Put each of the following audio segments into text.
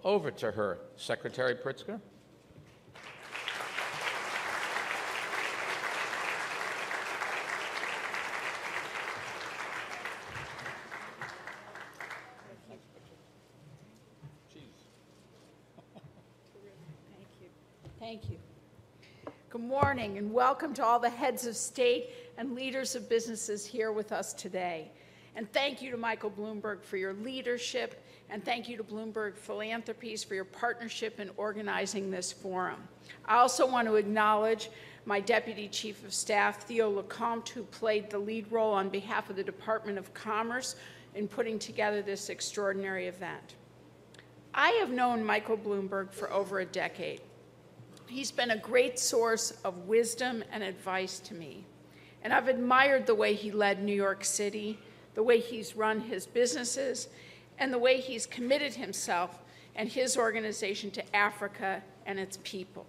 over to her. Secretary Pritzker. Thank you. Good morning and welcome to all the heads of state and leaders of businesses here with us today. And thank you to Michael Bloomberg for your leadership, and thank you to Bloomberg Philanthropies for your partnership in organizing this forum. I also want to acknowledge my Deputy Chief of Staff, Theo Lecomte, who played the lead role on behalf of the Department of Commerce in putting together this extraordinary event. I have known Michael Bloomberg for over a decade. He's been a great source of wisdom and advice to me. And I've admired the way he led New York City, the way he's run his businesses, and the way he's committed himself and his organization to Africa and its people.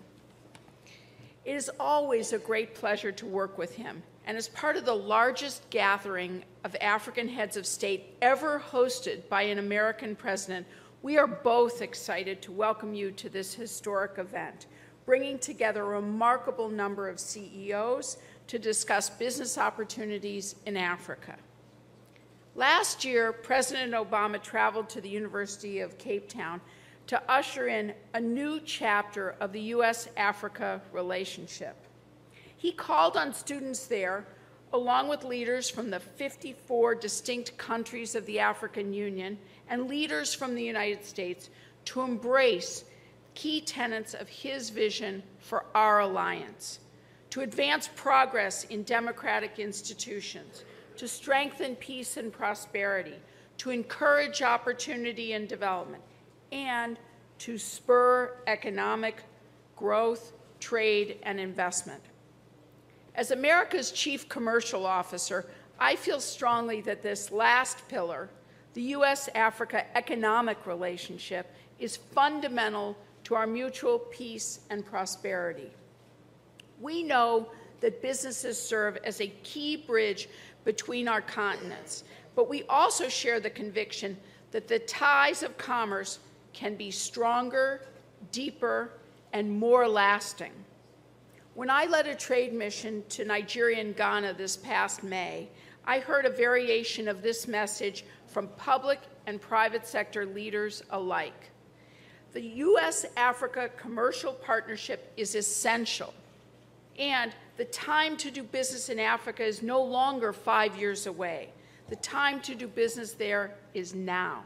It is always a great pleasure to work with him. And as part of the largest gathering of African heads of state ever hosted by an American president, we are both excited to welcome you to this historic event, bringing together a remarkable number of CEOs to discuss business opportunities in Africa. Last year, President Obama traveled to the University of Cape Town to usher in a new chapter of the U.S.-Africa relationship. He called on students there, along with leaders from the 54 distinct countries of the African Union and leaders from the United States, to embrace key tenets of his vision for our alliance, to advance progress in democratic institutions, to strengthen peace and prosperity, to encourage opportunity and development, and to spur economic growth, trade, and investment. As America's chief commercial officer, I feel strongly that this last pillar, the U.S.-Africa economic relationship, is fundamental to our mutual peace and prosperity. We know that businesses serve as a key bridge between our continents, but we also share the conviction that the ties of commerce can be stronger, deeper, and more lasting. When I led a trade mission to Nigeria and Ghana this past May, I heard a variation of this message from public and private sector leaders alike. The U.S.-Africa commercial partnership is essential, and the time to do business in Africa is no longer 5 years away. The time to do business there is now.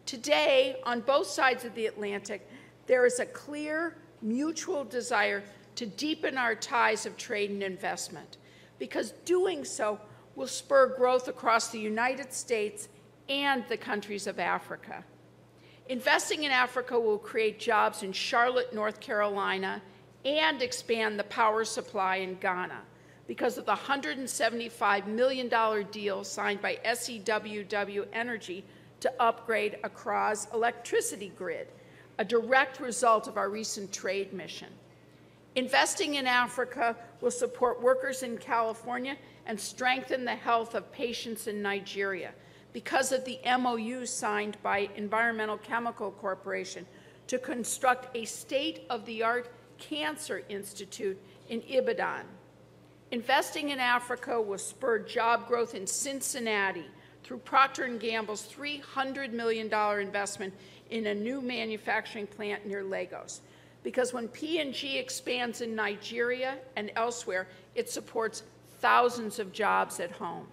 Today, on both sides of the Atlantic, there is a clear mutual desire to deepen our ties of trade and investment, because doing so will spur growth across the United States and the countries of Africa. Investing in Africa will create jobs in Charlotte, North Carolina, and expand the power supply in Ghana because of the $175 million deal signed by SEWW Energy to upgrade Accra's electricity grid, a direct result of our recent trade mission. Investing in Africa will support workers in California and strengthen the health of patients in Nigeria because of the MOU signed by Environmental Chemical Corporation to construct a state-of-the-art cancer institute in Ibadan. Investing in Africa will spur job growth in Cincinnati through Procter & Gamble's $300 million investment in a new manufacturing plant near Lagos. Because when P&G expands in Nigeria and elsewhere, it supports thousands of jobs at home.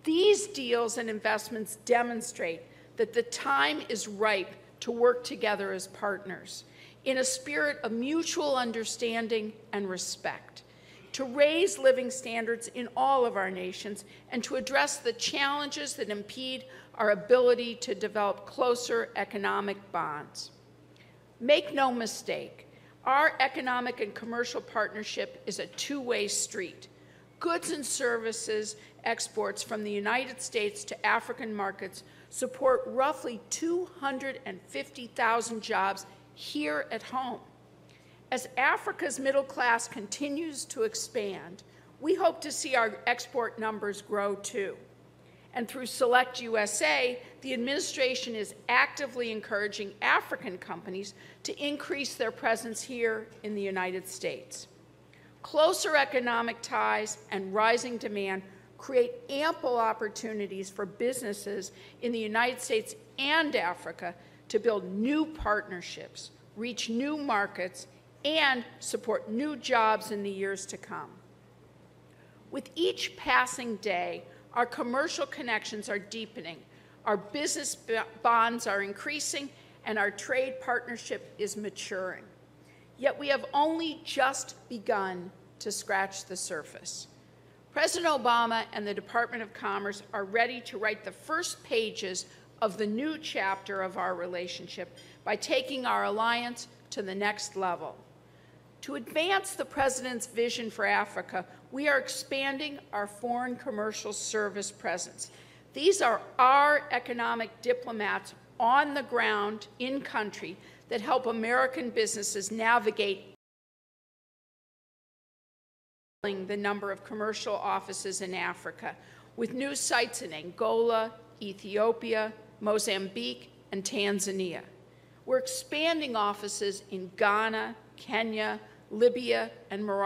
These deals and investments demonstrate that the time is ripe to work together as partners in a spirit of mutual understanding and respect, to raise living standards in all of our nations, and to address the challenges that impede our ability to develop closer economic bonds. Make no mistake, our economic and commercial partnership is a two-way street. Goods and services exports from the United States to African markets support roughly 250,000 jobs here at home. As Africa's middle class continues to expand, we hope to see our export numbers grow too. And through Select USA, the administration is actively encouraging African companies to increase their presence here in the United States. Closer economic ties and rising demand create ample opportunities for businesses in the United States and Africa to build new partnerships, reach new markets, and support new jobs in the years to come. With each passing day, our commercial connections are deepening, our business bonds are increasing, and our trade partnership is maturing. Yet we have only just begun to scratch the surface. President Obama and the Department of Commerce are ready to write the first pages of the new chapter of our relationship by taking our alliance to the next level. To advance the President's vision for Africa, we are expanding our foreign commercial service presence. These are our economic diplomats on the ground in country that help American businesses navigate the number of commercial offices in Africa, with new sites in Angola, Ethiopia, Mozambique, and Tanzania. We're expanding offices in Ghana, Kenya, Libya, and Morocco.